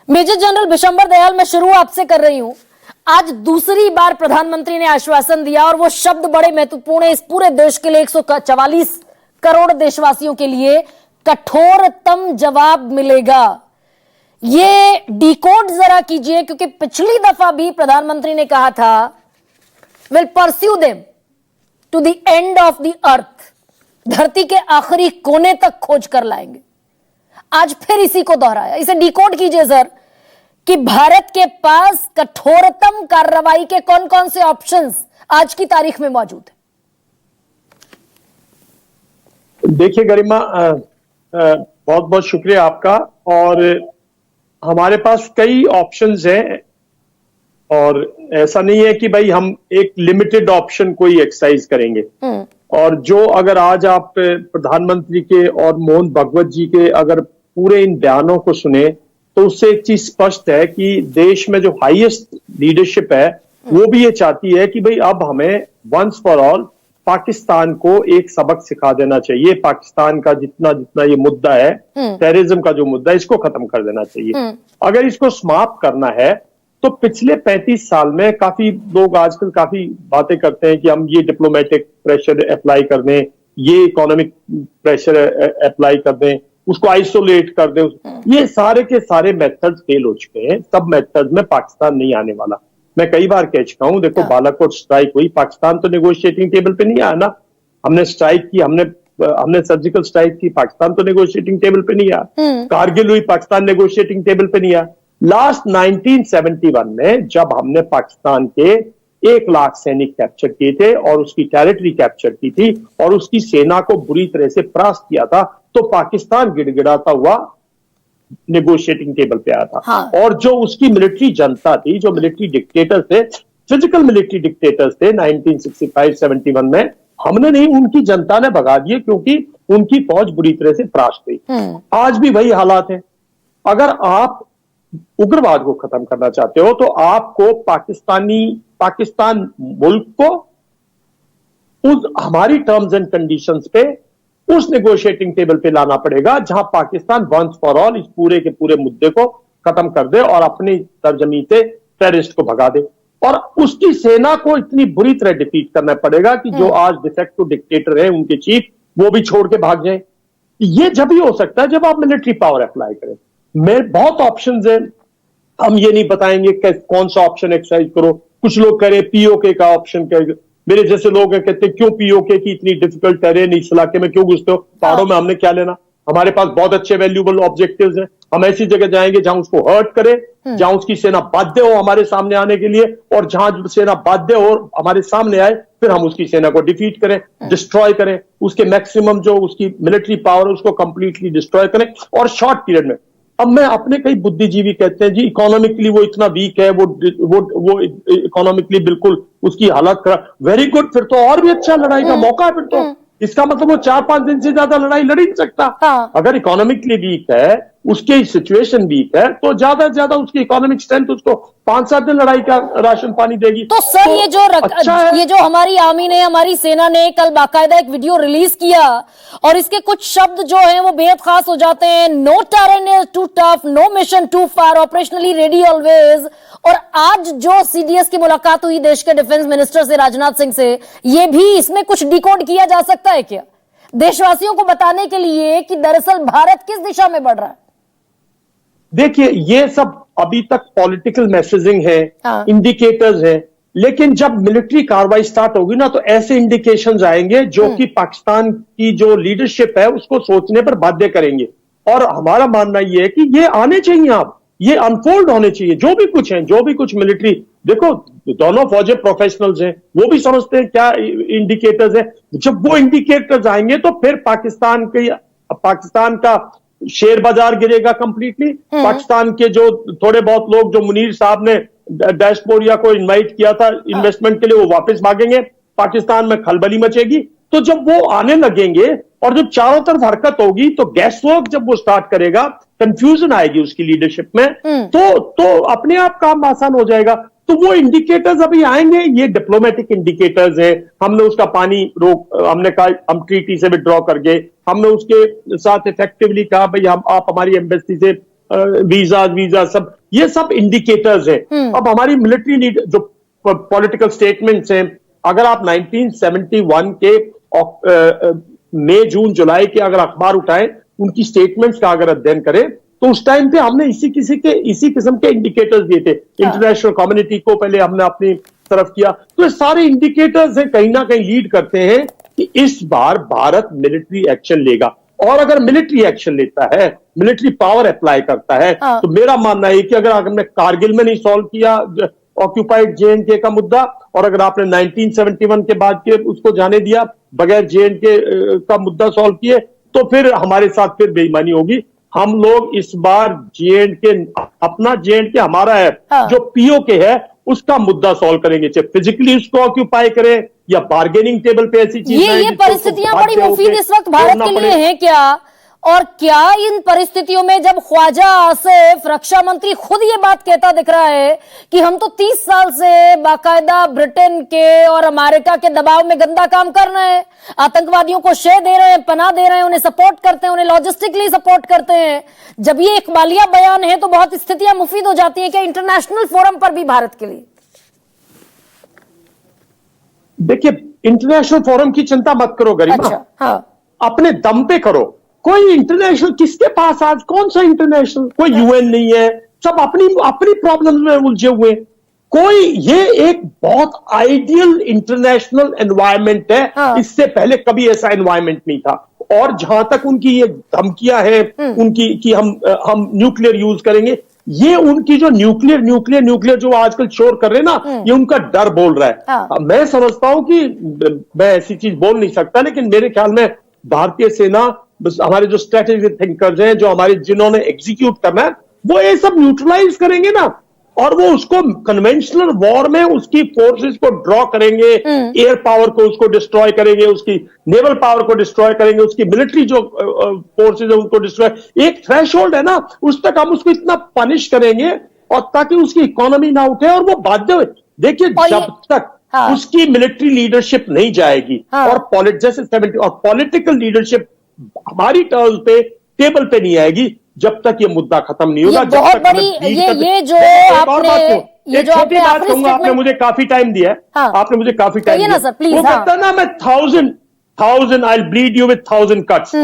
Major general Bishambar Dayal, मैं शुरू आपसे कर रही हूं। आज दूसरी बार प्रधानमंत्री ने आश्वासन दिया और वो शब्द बड़े महत्वपूर्ण है इस पूरे देश के लिए, 144 करोड़ देशवासियों के लिए कठोरतम जवाब मिलेगा। ये डिकोड जरा कीजिए, क्योंकि पिछली दफा भी प्रधानमंत्री ने कहा था will pursue them to the end of the earth, धरती के आखिरी कोने तक खोज कर लाएंगे। आज फिर इसी को दोहराया। इसे डिकोड कीजिए सर कि भारत के पास कठोरतम कार्रवाई के कौन कौन से ऑप्शंस आज की तारीख में मौजूद है। देखिए गरिमा, बहुत बहुत शुक्रिया आपका। और हमारे पास कई ऑप्शंस हैं और ऐसा नहीं है कि भाई हम एक लिमिटेड ऑप्शन कोई एक्सरसाइज करेंगे। और जो अगर आज आप प्रधानमंत्री के और मोहन भागवत जी के अगर पूरे इन बयानों को सुने तो उससे एक चीज स्पष्ट है कि देश में जो हाईएस्ट लीडरशिप है वो भी ये चाहती है कि भाई अब हमें वंस फॉर ऑल पाकिस्तान को एक सबक सिखा देना चाहिए। पाकिस्तान का जितना जितना ये मुद्दा है, टेररिज्म का जो मुद्दा है, इसको खत्म कर देना चाहिए। अगर इसको समाप्त करना है तो पिछले 35 साल में काफी लोग आजकल काफी बातें करते हैं कि हम ये डिप्लोमेटिक प्रेशर अप्लाई कर दें, ये इकोनॉमिक प्रेशर अप्लाई कर दें, उसको आइसोलेट कर दें। ये सारे के सारे मेथड्स फेल हो चुके हैं। सब मेथड्स में पाकिस्तान नहीं आने वाला। मैं कई बार कह चुका हूं, देखो बालाकोट स्ट्राइक हुई, पाकिस्तान तो नेगोशिएटिंग टेबल पे नहीं आया ना। हमने स्ट्राइक की, हमने सर्जिकल स्ट्राइक की, पाकिस्तान तो नेगोशिएटिंग टेबल पे नहीं आया। कारगिल हुई, पाकिस्तान नेगोशिएटिंग टेबल पे नहीं आया। लास्ट 1971 में जब हमने पाकिस्तान के 1 लाख सैनिक कैप्चर किए थे और उसकी टेरिटरी कैप्चर की थी और उसकी सेना को बुरी तरह से परास्त किया था, तो पाकिस्तान गिड़गिड़ाता हुआ नेगोशिएटिंग टेबल पे आया था। हाँ। और जो उसकी मिलिट्री जनता थी, जो मिलिट्री डिक्टेटर थे, फिजिकल मिलिट्री डिक्टेटर्स थे 1965-71 में, हमने नहीं, उनकी जनता ने भगा दिए क्योंकि उनकी फौज बुरी तरह से परास्त हुई। आज भी वही हालात है। अगर आप उग्रवाद को खत्म करना चाहते हो तो आपको पाकिस्तान मुल्क को उस हमारी टर्म्स एंड कंडीशंस पे उस नेगोशिएटिंग टेबल पे लाना पड़ेगा जहां पाकिस्तान वंस फॉर ऑल इस पूरे के पूरे मुद्दे को खत्म कर दे और अपनी सरजमी से टेररिस्ट को भगा दे। और उसकी सेना को इतनी बुरी तरह डिफीट करना पड़ेगा कि जो आज डिफेक्टिव डिक्टेटर है, उनके चीफ, वो भी छोड़ के भाग जाए। ये जब ही हो सकता है जब आप मिलिट्री पावर अप्लाई करें। बहुत ऑप्शंस हैं, हम ये नहीं बताएंगे कौन सा ऑप्शन एक्सरसाइज करो। कुछ लोग करें पीओके का ऑप्शन करें। मेरे जैसे लोग हैं कहते हैं क्यों पीओके की इतनी डिफिकल्ट टेरेन इस इलाके में क्यों घुसते हो, पहाड़ों में हमने क्या लेना, हमारे पास बहुत अच्छे वैल्यूएबल ऑब्जेक्टिव्स हैं। हम ऐसी जगह जाएंगे जहां उसको हर्ट करे, जहां उसकी सेना बाध्य हो हमारे सामने आने के लिए, और जहां सेना बाध्य हो हमारे सामने आए फिर हम उसकी सेना को डिफीट करें, डिस्ट्रॉय करें, उसके मैक्सिमम जो उसकी मिलिट्री पावर है उसको कंप्लीटली डिस्ट्रॉय करें और शॉर्ट पीरियड में। अब मैं अपने कई बुद्धिजीवी कहते हैं जी इकोनॉमिकली वो इतना वीक है, वो इकोनॉमिकली बिल्कुल उसकी हालत खराब। वेरी गुड, फिर तो और भी अच्छा लड़ाई का मौका है। फिर तो इसका मतलब वो 4-5 दिन से ज्यादा लड़ाई लड़ ही नहीं सकता। हाँ। अगर इकोनॉमिकली वीक है, उसकी सिचुएशन वीक है, तो ज्यादा से ज्यादा उसकी इकोनॉमिक स्ट्रेंथ उसको 5-7 दिन लड़ाई का राशन पानी देगी। तो सर तो ये जो हमारी आर्मी ने, हमारी सेना ने कल बाकायदा एक वीडियो रिलीज किया और इसके कुछ शब्द जो हैं वो बेहद खास हो जाते हैं। No terrain is too tough, no mission too far, operationally ready always. और आज जो सीडीएस की मुलाकात हुई देश के डिफेंस मिनिस्टर से, राजनाथ सिंह से, ये भी इसमें कुछ डिकोड किया जा सकता है क्या, देशवासियों को बताने के लिए कि दरअसल भारत किस दिशा में बढ़ रहा है? देखिए, ये सब अभी तक पॉलिटिकल मैसेजिंग है, इंडिकेटर्स हैं, लेकिन जब मिलिट्री कार्रवाई स्टार्ट होगी ना तो ऐसे इंडिकेशंस आएंगे जो कि पाकिस्तान की जो लीडरशिप है उसको सोचने पर बाध्य करेंगे। और हमारा मानना यह है कि ये आने चाहिए, आप ये अनफोल्ड होने चाहिए। जो भी कुछ है, जो भी कुछ मिलिट्री, देखो दोनों फौजें प्रोफेशनल्स हैं, वो भी समझते हैं क्या इंडिकेटर्स है। जब वो इंडिकेटर्स आएंगे तो फिर पाकिस्तान का शेयर बाजार गिरेगा कंप्लीटली। पाकिस्तान के जो थोड़े बहुत लोग, जो मुनीर साहब ने डैशबोर्डिया को इनवाइट किया था इन्वेस्टमेंट के लिए, वो वापस भागेंगे, पाकिस्तान में खलबली मचेगी। तो जब वो आने लगेंगे और जब चारों तरफ हरकत होगी तो गैस वर्क जब वो स्टार्ट करेगा, कंफ्यूजन आएगी उसकी लीडरशिप में, तो अपने आप काम आसान हो जाएगा। तो वो इंडिकेटर्स अभी आएंगे, ये डिप्लोमेटिक इंडिकेटर्स हैं। हमने उसका पानी हमने कहा हम ट्रीटी से विड्रॉ कर गए, हमने उसके साथ इफेक्टिवली कहा भाई आप हमारी एम्बेसी से वीजा सब, ये सब इंडिकेटर्स है। अब हमारी मिलिट्री नीड जो पॉलिटिकल स्टेटमेंट्स हैं, अगर आप 1971 के मई जून जुलाई के अगर अखबार उठाएं, उनकी स्टेटमेंट्स का अगर अध्ययन करें, तो उस टाइम पे हमने इसी किस्म के इंडिकेटर्स दिए थे। इंटरनेशनल कम्युनिटी को पहले हमने अपनी तरफ किया, तो ये सारे इंडिकेटर्स हैं, कहीं ना कहीं लीड करते हैं कि इस बार भारत मिलिट्री एक्शन लेगा। और अगर मिलिट्री एक्शन लेता है, मिलिट्री पावर अप्लाई करता है, तो मेरा मानना है कि अगर हमने कारगिल में नहीं सॉल्व किया ऑक्यूपाइड J&K का मुद्दा, और अगर आपने 1971 के बाद के उसको जाने दिया बगैर J&K का मुद्दा सॉल्व किए, तो फिर हमारे साथ फिर बेईमानी होगी। हम लोग इस बार J&K, अपना J&K हमारा है, जो POK है उसका मुद्दा सॉल्व करेंगे, चाहे फिजिकली उसको ऑक्यूपाई करें या बार्गेनिंग टेबल पे ऐसी चीज। ये परिस्थितियां बड़ी मुफीद इस वक्त भारत के लिए हैं क्या? और क्या इन परिस्थितियों में जब ख्वाजा आसिफ रक्षा मंत्री खुद ये बात कहता दिख रहा है कि हम तो 30 साल से बाकायदा ब्रिटेन के और अमेरिका के दबाव में गंदा काम कर रहे हैं, आतंकवादियों को शे दे रहे हैं, पनाह दे रहे हैं, उन्हें सपोर्ट करते हैं, उन्हें लॉजिस्टिकली सपोर्ट करते हैं, जब ये इकबालिया बयान है तो बहुत स्थितियां मुफीद हो जाती हैं क्या इंटरनेशनल फोरम पर भी भारत के लिए? देखिए, इंटरनेशनल फोरम की चिंता मत करो गरिमा। अच्छा, हाँ। अपने दम पे करो। कोई इंटरनेशनल किसके पास आज, कौन सा इंटरनेशनल, कोई UN नहीं है, सब अपनी प्रॉब्लम्स में उलझे हुए। कोई, ये एक बहुत आइडियल इंटरनेशनल एनवायरनमेंट है। हाँ। इससे पहले कभी ऐसा एनवायरनमेंट नहीं था। और जहां तक उनकी ये धमकियां हैं उनकी कि हम न्यूक्लियर यूज करेंगे, ये उनकी जो न्यूक्लियर जो आजकल शोर कर रहे हैं ना, ये उनका डर बोल रहा है। हाँ। मैं समझता हूं कि मैं ऐसी चीज बोल नहीं सकता, लेकिन मेरे ख्याल में भारतीय सेना, हमारे जो स्ट्रेटेजिक थिंकर्स हैं, जो हमारे जिन्होंने एग्जीक्यूट करना है, वो ये सब न्यूट्रलाइज करेंगे ना, और वो उसको कन्वेंशनल वॉर में उसकी फोर्सेस को ड्रॉ करेंगे, एयर पावर को उसको डिस्ट्रॉय करेंगे, उसकी नेवल पावर को डिस्ट्रॉय करेंगे, उसकी मिलिट्री जो फोर्सेस है उनको डिस्ट्रॉय। एक थ्रेशोल्ड है ना, उस तक हम उसको इतना पनिश करेंगे और ताकि उसकी इकोनॉमी ना उठे और वो बाध्य हो। देखिए, जब तक उसकी मिलिट्री लीडरशिप नहीं जाएगी और पॉलिटिकल लीडरशिप हमारी टर्म्स पे टेबल पे नहीं आएगी, जब तक ये मुद्दा खत्म नहीं होगा। बहुत बड़ी ये जो आपने बात कहूंगा, आपने मुझे काफी टाइम दिया है। हाँ। आपने मुझे काफी टाइम दिया। सर, प्लीज, वो कहता है ना, मैं 1000 I bleed you with 1000 cuts.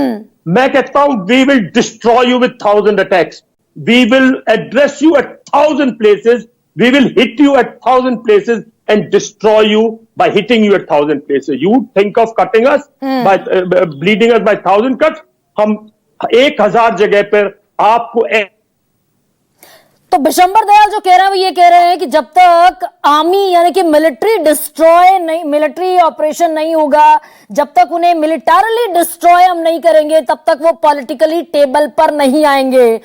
मैं कहता हूं we will destroy you with 1000 attacks, we will address you at 1000 places, we will hit you at 1000 places and destroy you by hitting you at 1000 places. You think of cutting us by bleeding us by 1000 cuts? हम 1000 जगह पर आपको तो बिशंबर दयाल जो कह रहे हैं वो ये कह रहे हैं कि जब तक आर्मी यानी कि मिलिट्री ऑपरेशन नहीं होगा, जब तक उन्हें मिलिटरली डिस्ट्रॉय हम नहीं करेंगे, तब तक वो पॉलिटिकली टेबल पर नहीं आएंगे।